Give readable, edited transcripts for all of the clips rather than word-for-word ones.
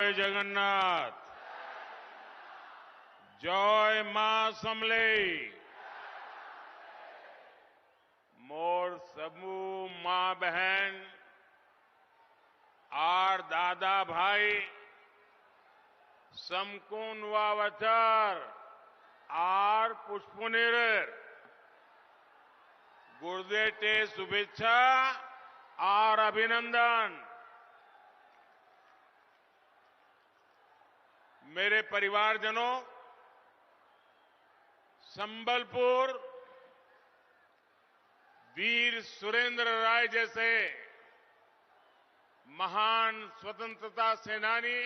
जय जगन्नाथ। जय मां समलेई। मोर समूह मां बहन आर दादा भाई समकून वावचर आर पुष्पनीर गुरुदेव शुभेच्छा और अभिनंदन। मेरे परिवारजनों, संबलपुर वीर सुरेंद्र राय जैसे महान स्वतंत्रता सेनानी,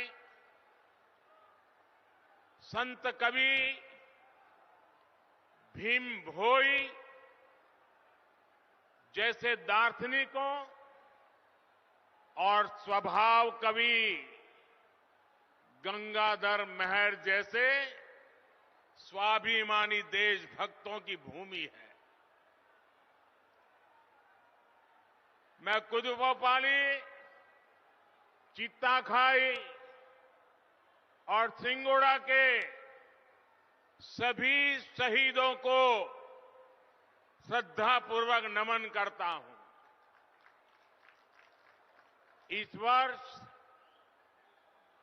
संत कवि भीम भोई जैसे दार्शनिकों और स्वभाव कवि गंगाधर मेहर जैसे स्वाभिमानी देशभक्तों की भूमि है। मैं कुदुपोपाली, चित्ताखाई और सिंगोड़ा के सभी शहीदों को श्रद्धापूर्वक नमन करता हूं। इस वर्ष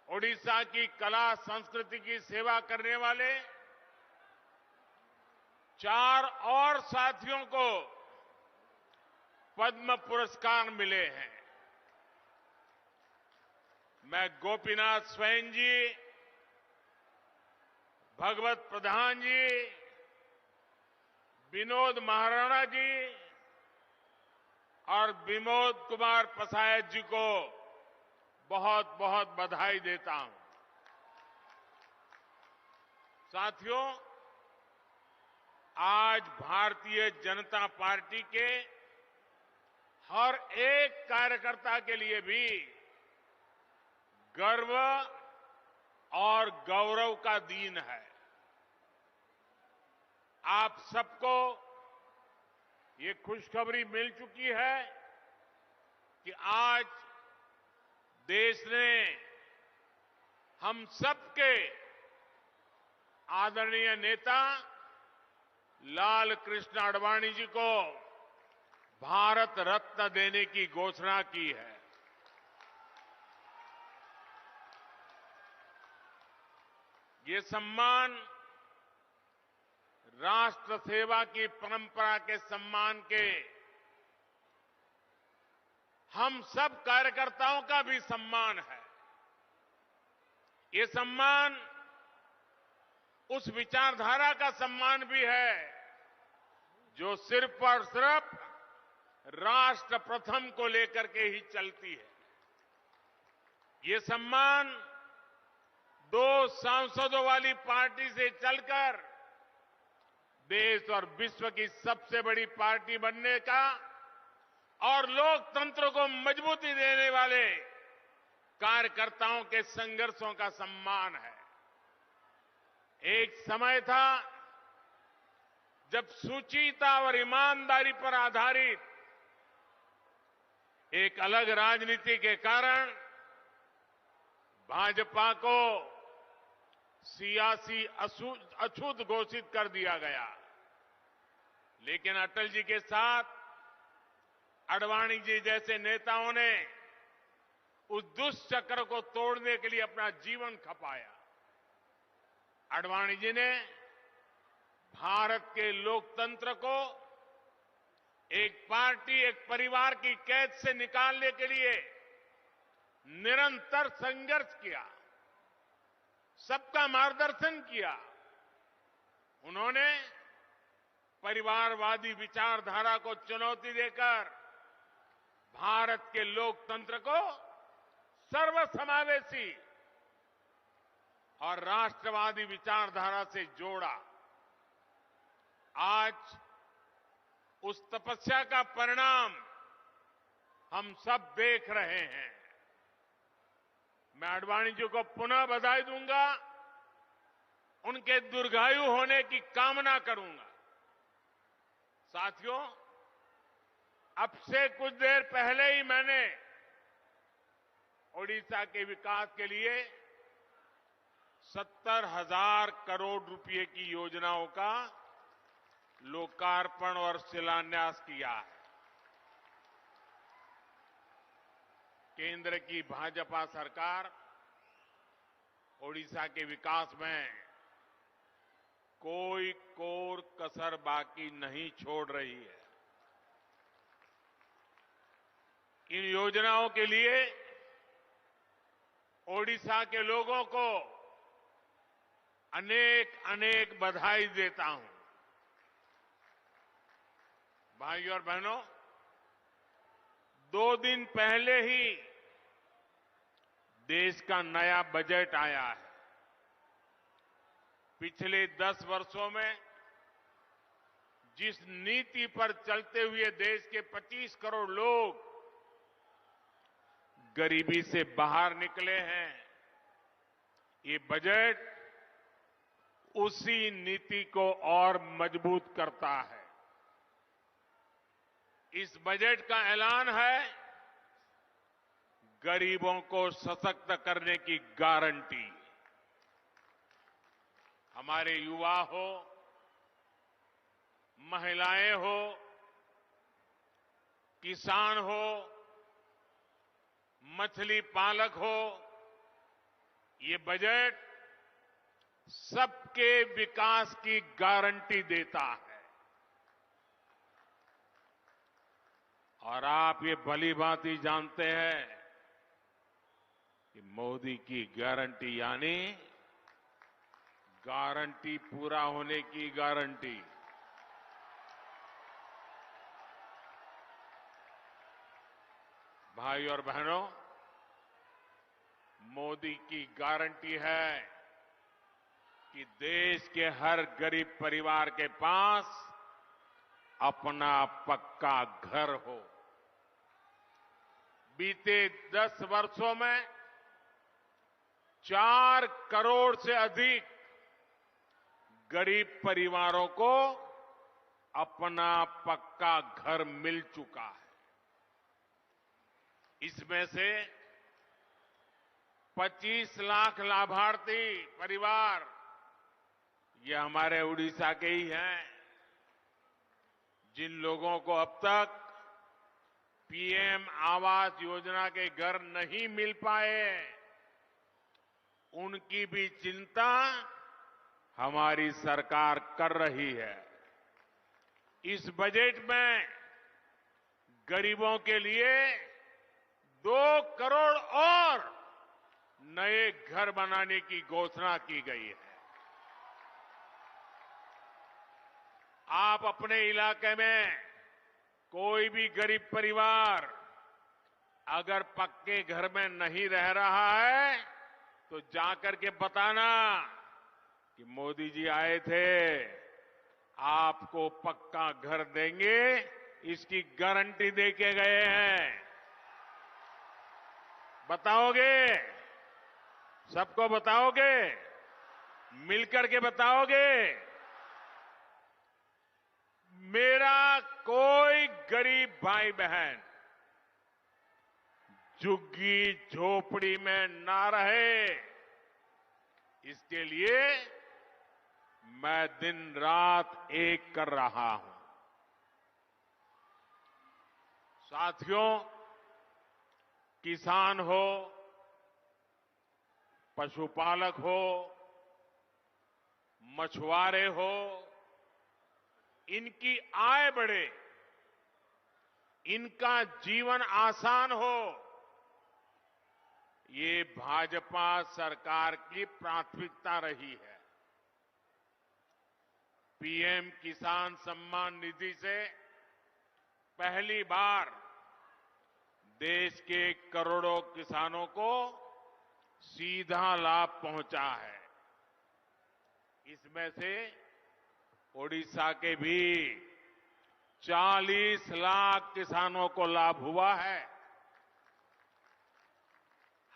ओडिशा की कला संस्कृति की सेवा करने वाले 4 और साथियों को पद्म पुरस्कार मिले हैं। मैं गोपीनाथ स्वयं जी, भगवत प्रधान जी, विनोद महाराणा जी और विमोद कुमार पसायत जी को बहुत बहुत बधाई देता हूं। साथियों, आज भारतीय जनता पार्टी के हर एक कार्यकर्ता के लिए भी गर्व और गौरव का दिन है। आप सबको ये खुशखबरी मिल चुकी है कि आज देश ने हम सबके आदरणीय नेता लाल कृष्ण आडवाणी जी को भारत रत्न देने की घोषणा की है। ये सम्मान राष्ट्र सेवा की परंपरा के सम्मान के हम सब कार्यकर्ताओं का भी सम्मान है। ये सम्मान उस विचारधारा का सम्मान भी है जो सिर्फ और सिर्फ राष्ट्र प्रथम को लेकर के ही चलती है। ये सम्मान 2 सांसदों वाली पार्टी से चलकर देश और विश्व की सबसे बड़ी पार्टी बनने का और लोकतंत्र को मजबूती देने वाले कार्यकर्ताओं के संघर्षों का सम्मान है। एक समय था जब शुचिता और ईमानदारी पर आधारित एक अलग राजनीति के कारण भाजपा को सियासी अछूत घोषित कर दिया गया। लेकिन अटल जी के साथ आडवाणी जी जैसे नेताओं ने उस दुष्चक्र को तोड़ने के लिए अपना जीवन खपाया। आडवाणी जी ने भारत के लोकतंत्र को एक पार्टी, एक परिवार की कैद से निकालने के लिए निरंतर संघर्ष किया, सबका मार्गदर्शन किया। उन्होंने परिवारवादी विचारधारा को चुनौती देकर भारत के लोकतंत्र को सर्वसमावेशी और राष्ट्रवादी विचारधारा से जोड़ा। आज उस तपस्या का परिणाम हम सब देख रहे हैं। मैं आडवाणी जी को पुनः बधाई दूंगा, उनके दीर्घायु होने की कामना करूंगा। साथियों, अब से कुछ देर पहले ही मैंने ओडिशा के विकास के लिए 70,000 करोड़ रुपए की योजनाओं का लोकार्पण और शिलान्यास किया है। केंद्र की भाजपा सरकार ओडिशा के विकास में कोई कोर कसर बाकी नहीं छोड़ रही है। इन योजनाओं के लिए ओडिशा के लोगों को अनेक अनेक बधाई देता हूं। भाइयों और बहनों, 2 दिन पहले ही देश का नया बजट आया है। पिछले 10 वर्षों में जिस नीति पर चलते हुए देश के 25 करोड़ लोग गरीबी से बाहर निकले हैं, ये बजट उसी नीति को और मजबूत करता है। इस बजट का ऐलान है गरीबों को सशक्त करने की गारंटी। हमारे युवा हो, महिलाएं हो, किसान हो, मछली पालक हो, ये बजट सबके विकास की गारंटी देता है। और आप ये भलीभांति जानते हैं कि मोदी की गारंटी यानी गारंटी पूरा होने की गारंटी। भाई और बहनों, मोदी की गारंटी है कि देश के हर गरीब परिवार के पास अपना पक्का घर हो। बीते 10 वर्षों में 4 करोड़ से अधिक गरीब परिवारों को अपना पक्का घर मिल चुका है। इसमें से 25 लाख लाभार्थी परिवार ये हमारे उड़ीसा के ही हैं, जिन लोगों को अब तक पीएम आवास योजना के घर नहीं मिल पाए, उनकी भी चिंता हमारी सरकार कर रही है। इस बजट में गरीबों के लिए 2 करोड़ और नए घर बनाने की घोषणा की गई है। आप अपने इलाके में कोई भी गरीब परिवार अगर पक्के घर में नहीं रह रहा है तो जाकर के बताना कि मोदी जी आए थे, आपको पक्का घर देंगे, इसकी गारंटी दे के गए हैं। बताओगे? सबको बताओगे? मिलकर के बताओगे? मेरा कोई गरीब भाई बहन झुग्गी झोपड़ी में ना रहे, इसके लिए मैं दिन रात एक कर रहा हूं। साथियों, किसान हो, पशुपालक हो, मछुआरे हो, इनकी आय बढ़े, इनका जीवन आसान हो, ये भाजपा सरकार की प्राथमिकता रही है। पीएम किसान सम्मान निधि से पहली बार देश के करोड़ों किसानों को सीधा लाभ पहुंचा है। इसमें से ओडिशा के भी 40 लाख किसानों को लाभ हुआ है।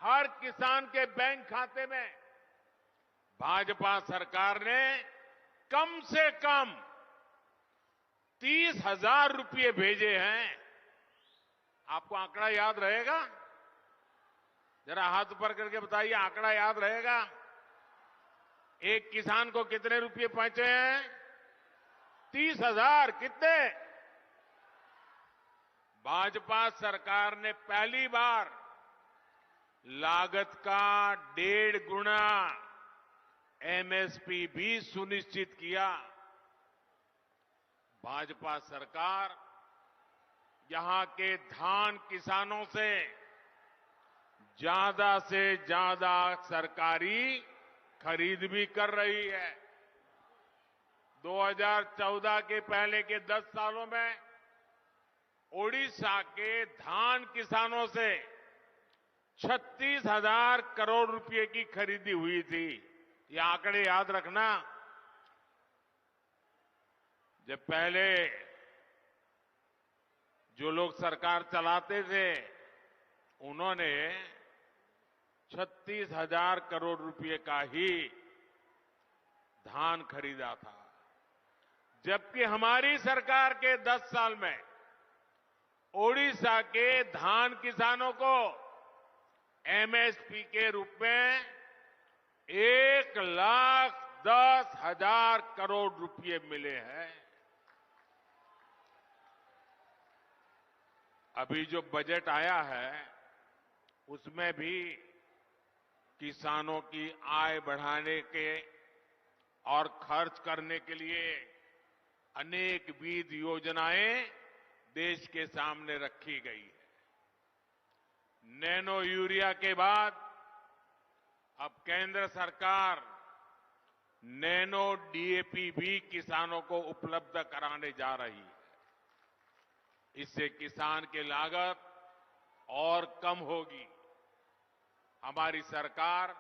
हर किसान के बैंक खाते में भाजपा सरकार ने कम से कम 30,000 रुपये भेजे हैं। आपको आंकड़ा याद रहेगा? जरा हाथ ऊपर करके बताइए, आंकड़ा याद रहेगा? एक किसान को कितने रुपए पहुंचे हैं? 30,000। कितने? भाजपा सरकार ने पहली बार लागत का 1.5 गुना एमएसपी भी सुनिश्चित किया। भाजपा सरकार यहां के धान किसानों से ज्यादा सरकारी खरीद भी कर रही है। 2014 के पहले के 10 सालों में ओडिशा के धान किसानों से 36,000 करोड़ रुपए की खरीदी हुई थी। ये आंकड़े याद रखना। जब पहले जो लोग सरकार चलाते थे उन्होंने 36,000 करोड़ रुपए का ही धान खरीदा था, जबकि हमारी सरकार के 10 साल में ओडिशा के धान किसानों को एमएसपी के रूप में 1,10,000 करोड़ रुपए मिले हैं। अभी जो बजट आया है उसमें भी किसानों की आय बढ़ाने के और खर्च करने के लिए अनेक विविध योजनाएं देश के सामने रखी गई है। नैनो यूरिया के बाद अब केंद्र सरकार नैनो डीएपी भी किसानों को उपलब्ध कराने जा रही है। इससे किसान की लागत और कम होगी। हमारी सरकार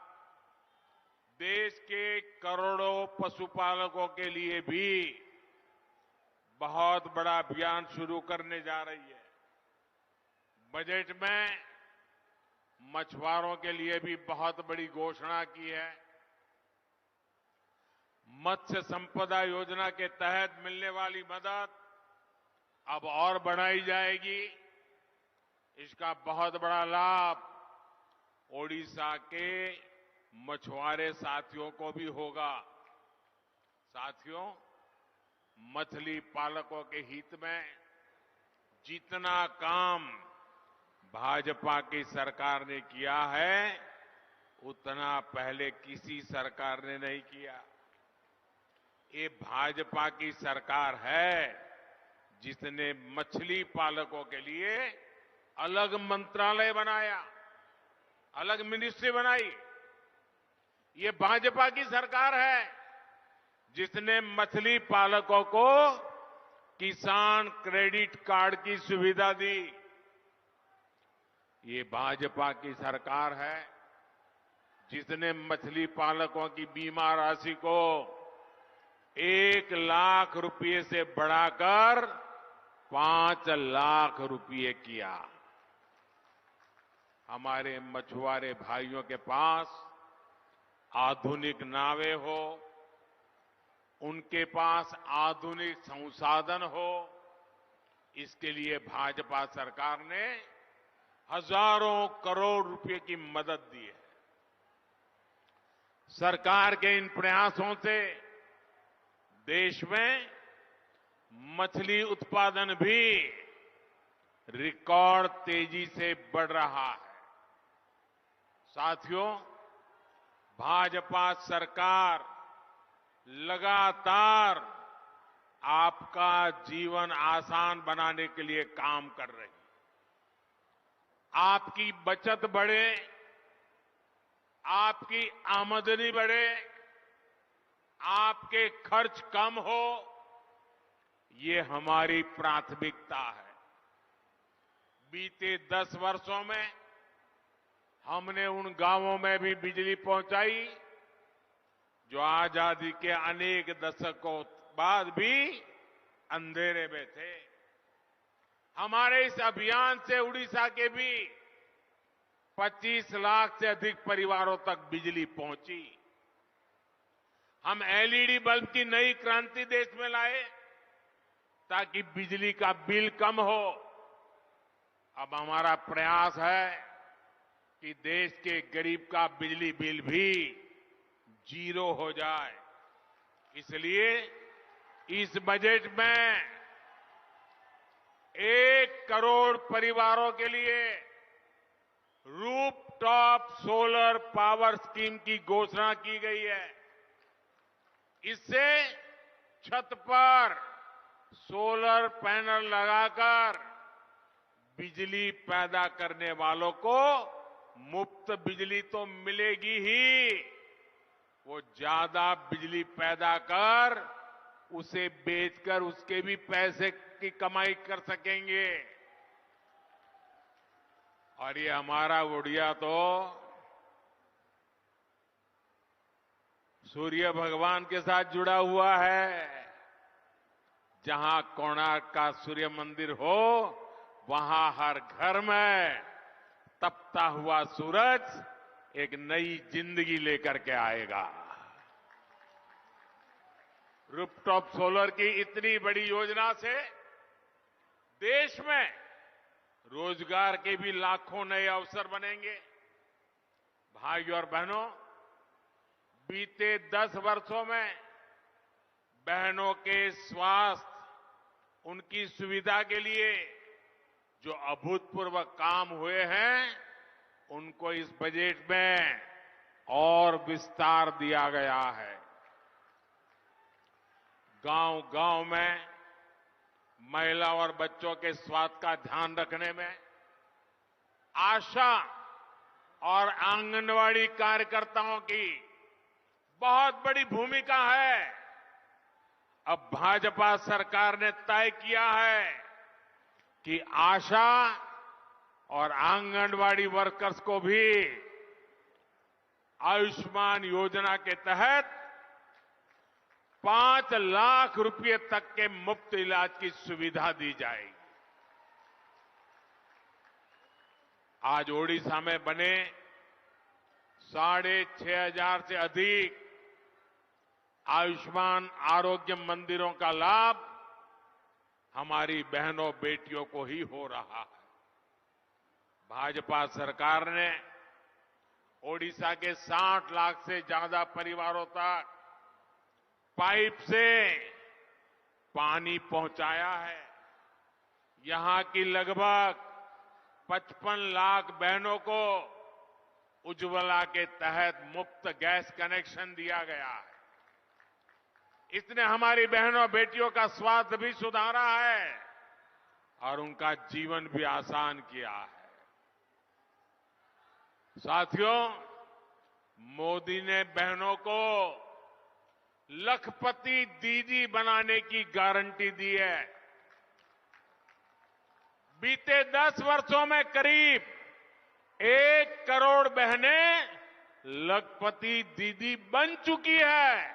देश के करोड़ों पशुपालकों के लिए भी बहुत बड़ा अभियान शुरू करने जा रही है। बजट में मछुआरों के लिए भी बहुत बड़ी घोषणा की है। मत्स्य संपदा योजना के तहत मिलने वाली मदद अब और बढ़ाई जाएगी। इसका बहुत बड़ा लाभ ओडिशा के मछुआरे साथियों को भी होगा। साथियों, मछली पालकों के हित में जितना काम भाजपा की सरकार ने किया है उतना पहले किसी सरकार ने नहीं किया। ये भाजपा की सरकार है जिसने मछली पालकों के लिए अलग मंत्रालय बनाया, अलग मिनिस्ट्री बनाई। ये भाजपा की सरकार है जिसने मछली पालकों को किसान क्रेडिट कार्ड की सुविधा दी। ये भाजपा की सरकार है जिसने मछली पालकों की बीमा राशि को 1 लाख रुपए से बढ़ाकर 5 लाख रुपए किया। हमारे मछुआरे भाइयों के पास आधुनिक नावें हो, उनके पास आधुनिक संसाधन हो, इसके लिए भाजपा सरकार ने हजारों करोड़ रुपए की मदद दी है। सरकार के इन प्रयासों से देश में मछली उत्पादन भी रिकॉर्ड तेजी से बढ़ रहा है। साथियों, भाजपा सरकार लगातार आपका जीवन आसान बनाने के लिए काम कर रही है। आपकी बचत बढ़े, आपकी आमदनी बढ़े, आपके खर्च कम हो, ये हमारी प्राथमिकता है। बीते 10 वर्षों में हमने उन गांवों में भी बिजली पहुंचाई जो आजादी के अनेक दशकों बाद भी अंधेरे में थे। हमारे इस अभियान से उड़ीसा के भी 25 लाख से अधिक परिवारों तक बिजली पहुंची। हम एलईडी बल्ब की नई क्रांति देश में लाए ताकि बिजली का बिल कम हो। अब हमारा प्रयास है कि देश के गरीब का बिजली बिल भी जीरो हो जाए। इसलिए इस बजट में 1 करोड़ परिवारों के लिए रूफटॉप सोलर पावर स्कीम की घोषणा की गई है। इससे छत पर सोलर पैनल लगाकर बिजली पैदा करने वालों को मुफ्त बिजली तो मिलेगी ही, वो ज्यादा बिजली पैदा कर उसे बेचकर उसके भी पैसे की कमाई कर सकेंगे। और ये हमारा उड़िया तो सूर्य भगवान के साथ जुड़ा हुआ है। जहां कोणार्क का सूर्य मंदिर हो, वहां हर घर में तपता हुआ सूरज एक नई जिंदगी लेकर के आएगा। रूफटॉप सोलर की इतनी बड़ी योजना से देश में रोजगार के भी लाखों नए अवसर बनेंगे। भाइयों और बहनों, बीते 10 वर्षों में बहनों के स्वास्थ्य, उनकी सुविधा के लिए जो अभूतपूर्व काम हुए हैं, उनको इस बजट में और विस्तार दिया गया है। गांव-गांव में महिला और बच्चों के स्वास्थ्य का ध्यान रखने में आशा और आंगनवाड़ी कार्यकर्ताओं की बहुत बड़ी भूमिका है। अब भाजपा सरकार ने तय किया है कि आशा और आंगनवाड़ी वर्कर्स को भी आयुष्मान योजना के तहत 5 लाख रुपए तक के मुफ्त इलाज की सुविधा दी जाएगी। आज ओडिशा में बने 6,500 से अधिक आयुष्मान आरोग्य मंदिरों का लाभ हमारी बहनों बेटियों को ही हो रहा है। भाजपा सरकार ने ओडिशा के 60 लाख से ज्यादा परिवारों तक पाइप से पानी पहुंचाया है। यहां की लगभग 55 लाख बहनों को उज्ज्वला के तहत मुफ्त गैस कनेक्शन दिया गया है। इसने हमारी बहनों बेटियों का स्वास्थ्य भी सुधारा है और उनका जीवन भी आसान किया है। साथियों, मोदी ने बहनों को लखपति दीदी बनाने की गारंटी दी है। बीते 10 वर्षों में करीब 1 करोड़ बहनें लखपति दीदी बन चुकी है।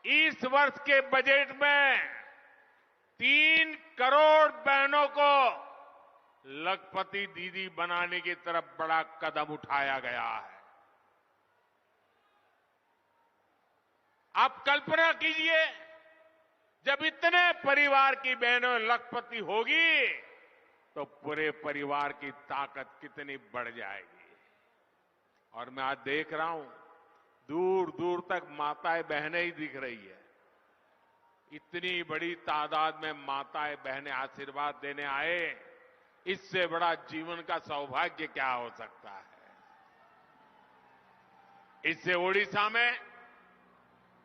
इस वर्ष के बजट में 3 करोड़ बहनों को लखपति दीदी बनाने की तरफ बड़ा कदम उठाया गया है। आप कल्पना कीजिए, जब इतने परिवार की बहनों लखपति होगी तो पूरे परिवार की ताकत कितनी बढ़ जाएगी। और मैं आज देख रहा हूं, दूर दूर तक माताएं बहनें ही दिख रही है। इतनी बड़ी तादाद में माताएं बहनें आशीर्वाद देने आए, इससे बड़ा जीवन का सौभाग्य क्या हो सकता है। इससे ओडिशा में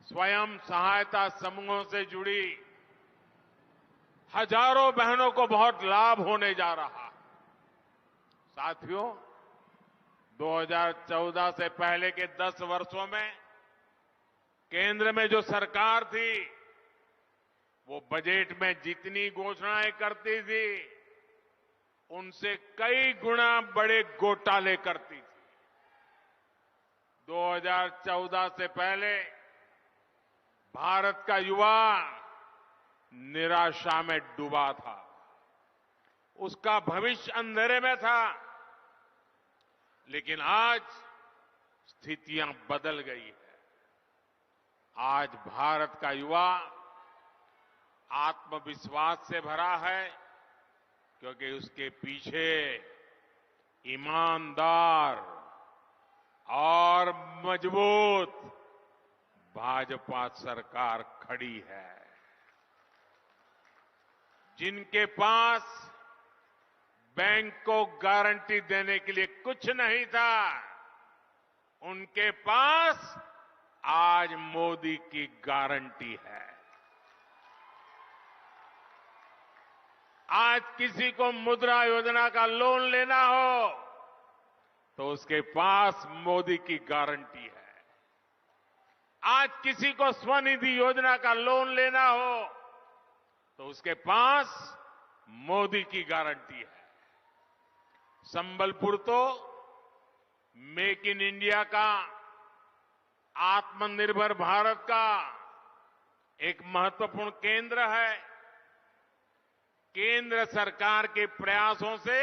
स्वयं सहायता समूहों से जुड़ी हजारों बहनों को बहुत लाभ होने जा रहा है। साथियों, 2014 से पहले के 10 वर्षों में केंद्र में जो सरकार थी, वो बजट में जितनी घोषणाएं करती थी, उनसे कई गुना बड़े घोटाले करती थी। 2014 से पहले भारत का युवा निराशा में डूबा था। उसका भविष्य अंधेरे में था। लेकिन आज स्थितियां बदल गई है। आज भारत का युवा आत्मविश्वास से भरा है, क्योंकि उसके पीछे ईमानदार और मजबूत भाजपा सरकार खड़ी है। जिनके पास बैंक को गारंटी देने के लिए कुछ नहीं था, उनके पास आज मोदी की गारंटी है। आज किसी को मुद्रा योजना का लोन लेना हो तो उसके पास मोदी की गारंटी है। आज किसी को स्वनिधि योजना का लोन लेना हो तो उसके पास मोदी की गारंटी है। संबलपुर तो मेक इन इंडिया का, आत्मनिर्भर भारत का एक महत्वपूर्ण केंद्र है। केंद्र सरकार के प्रयासों से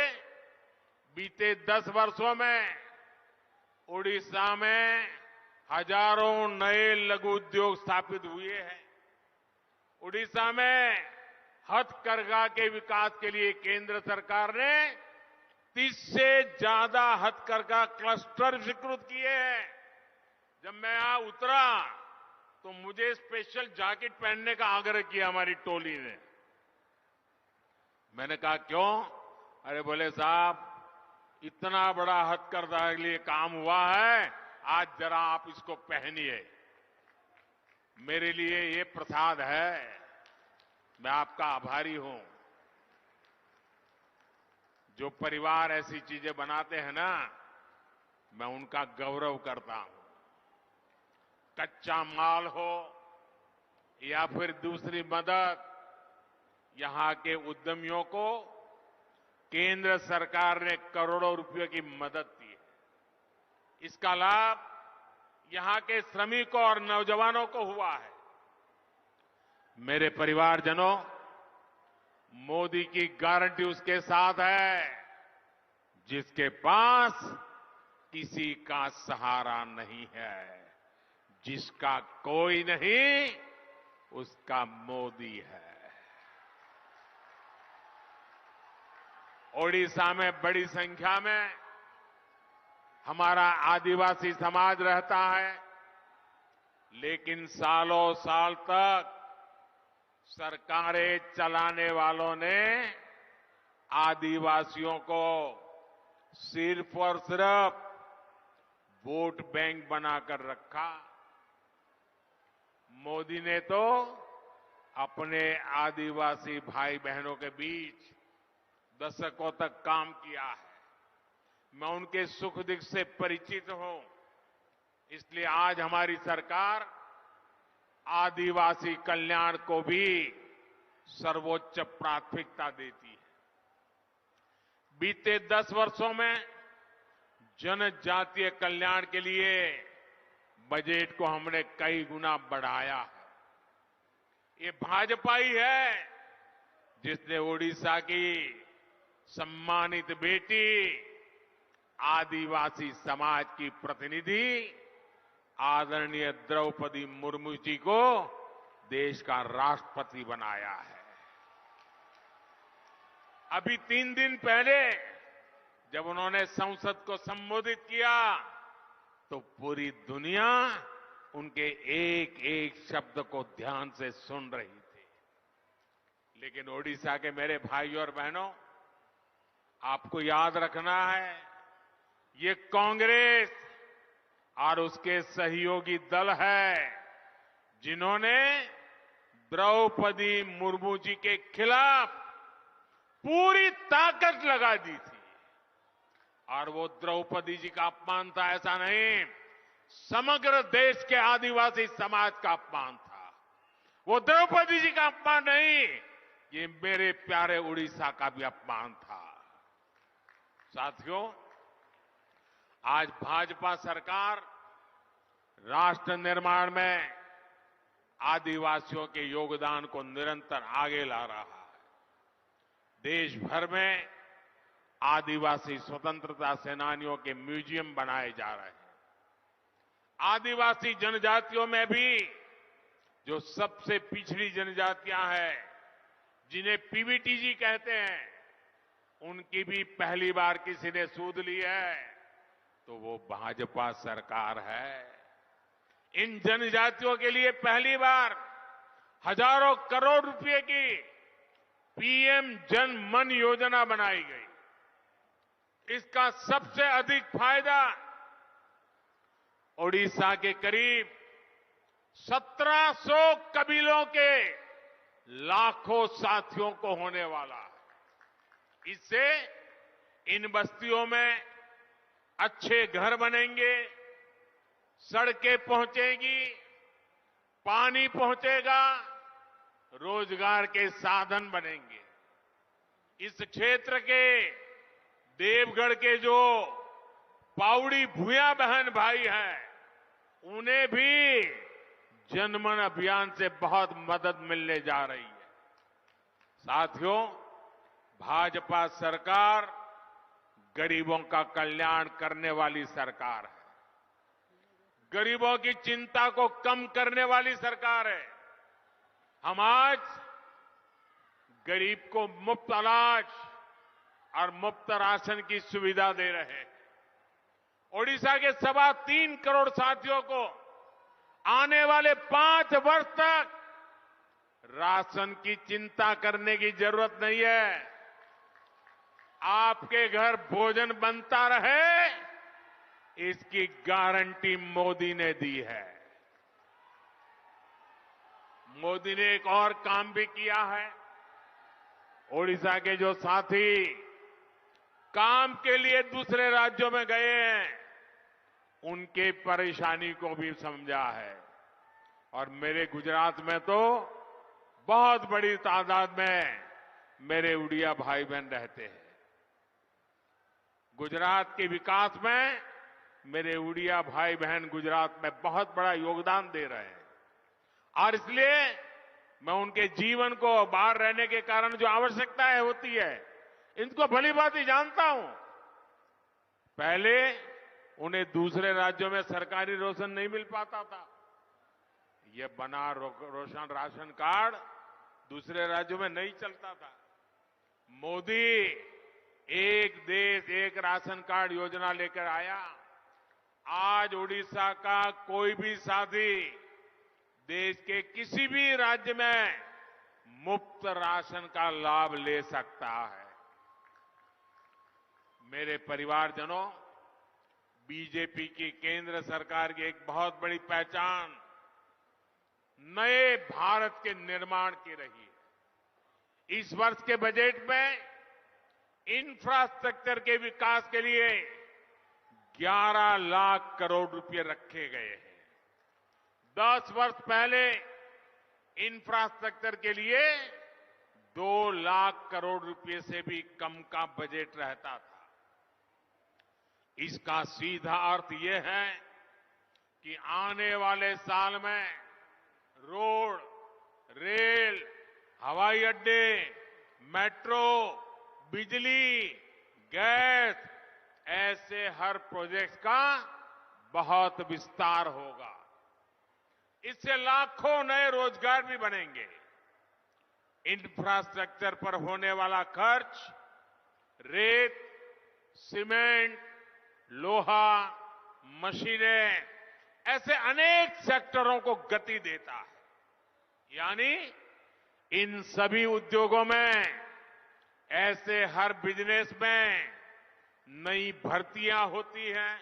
बीते 10 वर्षों में ओडिशा में हजारों नए लघु उद्योग स्थापित हुए हैं। ओडिशा में हथकरघा के विकास के लिए केंद्र सरकार ने 30 से ज्यादा हथकरघा क्लस्टर स्वीकृत किए हैं। जब मैं यहां उतरा तो मुझे स्पेशल जैकेट पहनने का आग्रह किया हमारी टोली ने। मैंने कहा क्यों? अरे बोले साहब, इतना बड़ा हथकरघा के लिए काम हुआ है, आज जरा आप इसको पहनिए। मेरे लिए ये प्रसाद है, मैं आपका आभारी हूं। जो परिवार ऐसी चीजें बनाते हैं ना, मैं उनका गौरव करता हूं। कच्चा माल हो या फिर दूसरी मदद, यहां के उद्यमियों को केंद्र सरकार ने करोड़ों रुपयों की मदद दी है। इसका लाभ यहां के श्रमिकों और नौजवानों को हुआ है। मेरे परिवारजनों, मोदी की गारंटी उसके साथ है जिसके पास किसी का सहारा नहीं है। जिसका कोई नहीं, उसका मोदी है। ओडिशा में बड़ी संख्या में हमारा आदिवासी समाज रहता है, लेकिन सालों साल तक सरकारें चलाने वालों ने आदिवासियों को सिर्फ और सिर्फ वोट बैंक बनाकर रखा। मोदी ने तो अपने आदिवासी भाई बहनों के बीच दशकों तक काम किया है। मैं उनके सुख दुख से परिचित हूं। इसलिए आज हमारी सरकार आदिवासी कल्याण को भी सर्वोच्च प्राथमिकता देती है। बीते 10 वर्षों में जनजातीय कल्याण के लिए बजट को हमने कई गुना बढ़ाया है। ये भाजपा ही है जिसने ओडिशा की सम्मानित बेटी आदिवासी समाज की प्रतिनिधि आदरणीय द्रौपदी मुर्मू जी को देश का राष्ट्रपति बनाया है। अभी 3 दिन पहले जब उन्होंने संसद को संबोधित किया तो पूरी दुनिया उनके एक एक शब्द को ध्यान से सुन रही थी। लेकिन ओडिशा के मेरे भाइयों और बहनों, आपको याद रखना है, ये कांग्रेस और उसके सहयोगी दल है जिन्होंने द्रौपदी मुर्मू जी के खिलाफ पूरी ताकत लगा दी थी। और वो द्रौपदी जी का अपमान था ऐसा नहीं, समग्र देश के आदिवासी समाज का अपमान था। वो द्रौपदी जी का अपमान नहीं, ये मेरे प्यारे उड़ीसा का भी अपमान था। साथियों, आज भाजपा सरकार राष्ट्र निर्माण में आदिवासियों के योगदान को निरंतर आगे ला रहा है। देश भर में आदिवासी स्वतंत्रता सेनानियों के म्यूजियम बनाए जा रहे हैं। आदिवासी जनजातियों में भी जो सबसे पिछड़ी जनजातियां हैं, जिन्हें पीवीटीजी कहते हैं, उनकी भी पहली बार किसी ने सूद ली है तो वो भाजपा सरकार है। इन जनजातियों के लिए पहली बार हजारों करोड़ रुपए की पीएम जन मन योजना बनाई गई। इसका सबसे अधिक फायदा ओडिशा के करीब 1700 कबीलों के लाखों साथियों को होने वाला है। इससे इन बस्तियों में अच्छे घर बनेंगे, सड़कें पहुंचेगी, पानी पहुंचेगा, रोजगार के साधन बनेंगे। इस क्षेत्र के देवगढ़ के जो पाउड़ी भूया बहन भाई हैं, उन्हें भी जनमन अभियान से बहुत मदद मिलने जा रही है। साथियों, भाजपा सरकार गरीबों का कल्याण करने वाली सरकार है। गरीबों की चिंता को कम करने वाली सरकार है। हम आज गरीब को मुफ्त अनाज और मुफ्त राशन की सुविधा दे रहे हैं। ओडिशा के 3.25 करोड़ साथियों को आने वाले 5 वर्ष तक राशन की चिंता करने की जरूरत नहीं है। आपके घर भोजन बनता रहे, इसकी गारंटी मोदी ने दी है। मोदी ने एक और काम भी किया है। ओडिशा के जो साथी काम के लिए दूसरे राज्यों में गए हैं, उनके परेशानी को भी समझा है। और मेरे गुजरात में तो बहुत बड़ी तादाद में मेरे उड़िया भाई बहन रहते हैं। गुजरात के विकास में मेरे उड़िया भाई बहन गुजरात में बहुत बड़ा योगदान दे रहे हैं। और इसलिए मैं उनके जीवन को बाहर रहने के कारण जो आवश्यकताएं होती है, इनको भली भांति जानता हूं। पहले उन्हें दूसरे राज्यों में सरकारी राशन नहीं मिल पाता था। ये बना रोशन राशन कार्ड दूसरे राज्यों में नहीं चलता था। मोदी एक देश एक राशन कार्ड योजना लेकर आया। आज ओडिशा का कोई भी साथी देश के किसी भी राज्य में मुफ्त राशन का लाभ ले सकता है। मेरे परिवारजनों, बीजेपी की केंद्र सरकार की एक बहुत बड़ी पहचान नए भारत के निर्माण की रही है। इस वर्ष के बजट में इंफ्रास्ट्रक्चर के विकास के लिए 11 लाख करोड़ रुपए रखे गए हैं। 10 वर्ष पहले इंफ्रास्ट्रक्चर के लिए 2 लाख करोड़ रुपए से भी कम का बजट रहता था। इसका सीधा अर्थ यह है कि आने वाले साल में रोड, रेल, हवाई अड्डे, मेट्रो, बिजली, गैस, ऐसे हर प्रोजेक्ट का बहुत विस्तार होगा। इससे लाखों नए रोजगार भी बनेंगे। इंफ्रास्ट्रक्चर पर होने वाला खर्च रेत, सीमेंट, लोहा, मशीनें, ऐसे अनेक सेक्टरों को गति देता है। यानी इन सभी उद्योगों में, ऐसे हर बिजनेस में नई भर्तियां होती हैं।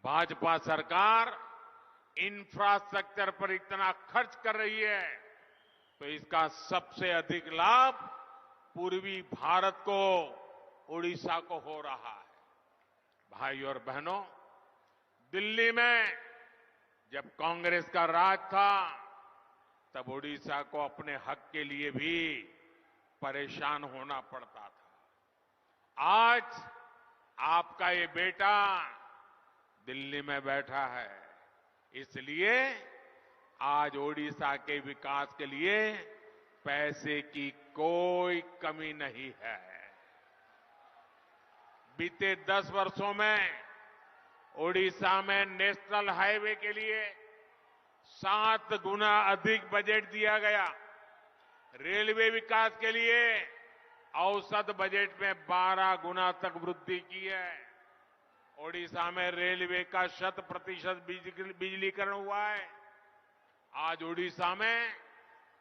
भाजपा सरकार इंफ्रास्ट्रक्चर पर इतना खर्च कर रही है, तो इसका सबसे अधिक लाभ पूर्वी भारत को, ओडिशा को हो रहा है। भाई और बहनों, दिल्ली में जब कांग्रेस का राज था, तब ओडिशा को अपने हक के लिए भी परेशान होना पड़ता था। आज आपका ये बेटा दिल्ली में बैठा है, इसलिए आज ओडिशा के विकास के लिए पैसे की कोई कमी नहीं है। बीते 10 वर्षों में ओडिशा में नेशनल हाईवे के लिए 7 गुना अधिक बजट दिया गया। रेलवे विकास के लिए औसत बजट में 12 गुना तक वृद्धि की है। ओडिशा में रेलवे का 100% बिजलीकरण हुआ है। आज ओडिशा में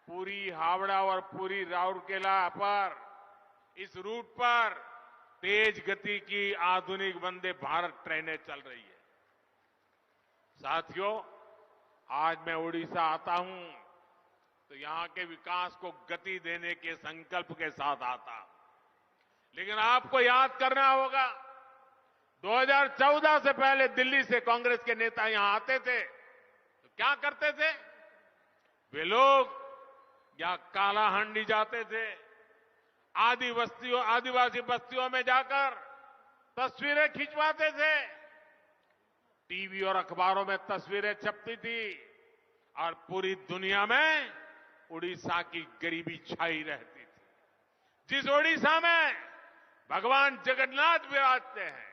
पूरी हावड़ा और पूरी राउरकेला पर इस रूट पर तेज गति की आधुनिक वंदे भारत ट्रेनें चल रही है। साथियों, आज मैं ओडिशा आता हूं तो यहां के विकास को गति देने के संकल्प के साथ आता। लेकिन आपको याद करना होगा, 2014 से पहले दिल्ली से कांग्रेस के नेता यहां आते थे तो क्या करते थे? वे लोग या कालाहांडी जाते थे, आदिवासी बस्तियों में जाकर तस्वीरें खिंचवाते थे, टीवी और अखबारों में तस्वीरें छपती थी और पूरी दुनिया में उड़ीसा की गरीबी छाई रहती थी। जिस ओडिशा में भगवान जगन्नाथ विराजते हैं,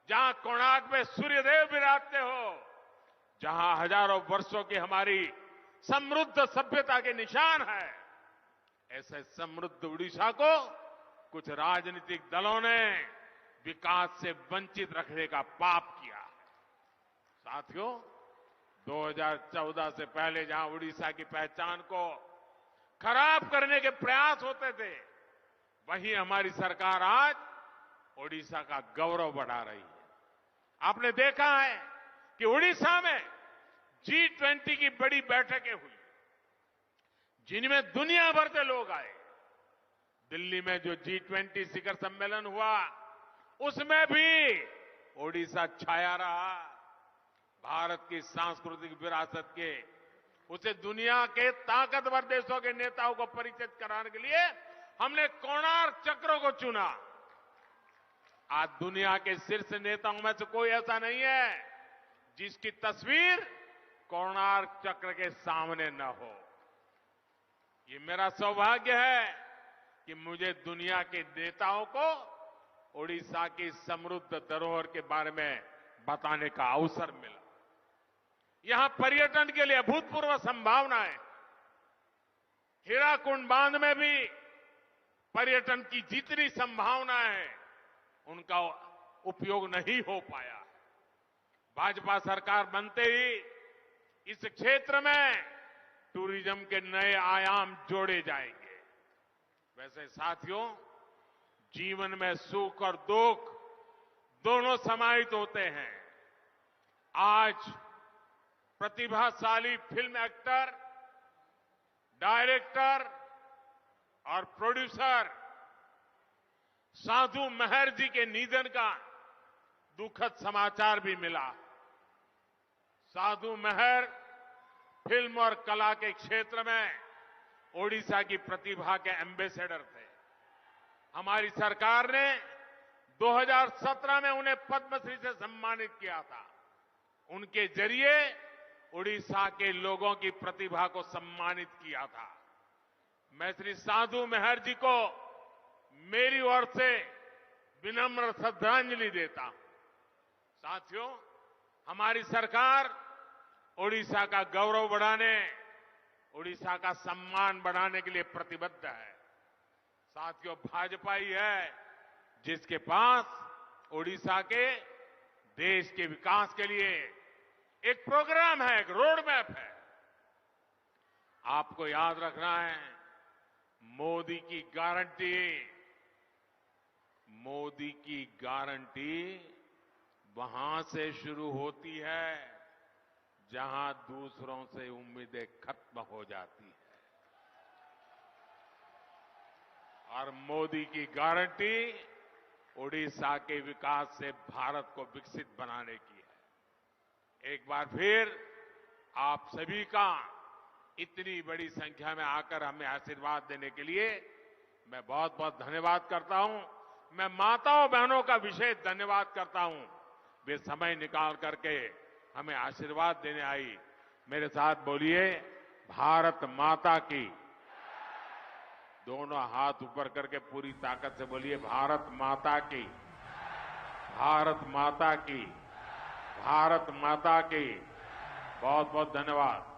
जहां कोणार्क में सूर्यदेव विराजते हो, जहां हजारों वर्षों की हमारी समृद्ध सभ्यता के निशान है, ऐसे समृद्ध उड़ीसा को कुछ राजनीतिक दलों ने विकास से वंचित रखने का पाप किया। साथियों, 2014 से पहले जहां उड़ीसा की पहचान को खराब करने के प्रयास होते थे, वहीं हमारी सरकार आज ओडिशा का गौरव बढ़ा रही है। आपने देखा है कि उड़ीसा में G20 की बड़ी बैठकें हुई, जिनमें दुनिया भर से लोग आए। दिल्ली में जो G20 शिखर सम्मेलन हुआ, उसमें भी ओडिशा छाया रहा। भारत की सांस्कृतिक विरासत के उसे दुनिया के ताकतवर देशों के नेताओं को परिचित कराने के लिए हमने कोणार्क चक्र को चुना। आज दुनिया के शीर्ष नेताओं में से कोई ऐसा नहीं है जिसकी तस्वीर कोणार्क चक्र के सामने न हो। ये मेरा सौभाग्य है कि मुझे दुनिया के नेताओं को ओडिशा की समृद्ध धरोहर के बारे में बताने का अवसर मिला। यहां पर्यटन के लिए अभूतपूर्व संभावनाएं, हीराकुंड बांध में भी पर्यटन की जितनी संभावनाएं हैं, उनका उपयोग नहीं हो पाया। भाजपा सरकार बनते ही इस क्षेत्र में टूरिज्म के नए आयाम जोड़े जाएंगे। वैसे साथियों, जीवन में सुख और दुख दोनों समाहित होते हैं। आज प्रतिभाशाली फिल्म एक्टर, डायरेक्टर और प्रोड्यूसर साधु मेहर जी के निधन का दुखद समाचार भी मिला। साधु मेहर फिल्म और कला के क्षेत्र में ओडिशा की प्रतिभा के एम्बेसडर थे। हमारी सरकार ने 2017 में उन्हें पद्मश्री से सम्मानित किया था। उनके जरिए ओडिशा के लोगों की प्रतिभा को सम्मानित किया था। मैं श्री साधु मेहर जी को मेरी ओर से विनम्र श्रद्धांजलि देता हूं। साथियों, हमारी सरकार ओडिशा का गौरव बढ़ाने, ओडिशा का सम्मान बढ़ाने के लिए प्रतिबद्ध है। साथियों, भाजपा ही है जिसके पास ओडिशा के देश के विकास के लिए एक प्रोग्राम है, एक रोड मैप है। आपको याद रखना है, मोदी की गारंटी वहां से शुरू होती है जहां दूसरों से उम्मीदें खत्म हो जाती है, और मोदी की गारंटी ओडिशा के विकास से भारत को विकसित बनाने की है। एक बार फिर आप सभी का इतनी बड़ी संख्या में आकर हमें आशीर्वाद देने के लिए मैं बहुत बहुत धन्यवाद करता हूं। मैं माताओं बहनों का विशेष धन्यवाद करता हूं, वे समय निकाल करके हमें आशीर्वाद देने आई। मेरे साथ बोलिए, भारत माता की। दोनों हाथ ऊपर करके पूरी ताकत से बोलिए, भारत माता की, भारत माता की, भारत माता की। बहुत बहुत धन्यवाद।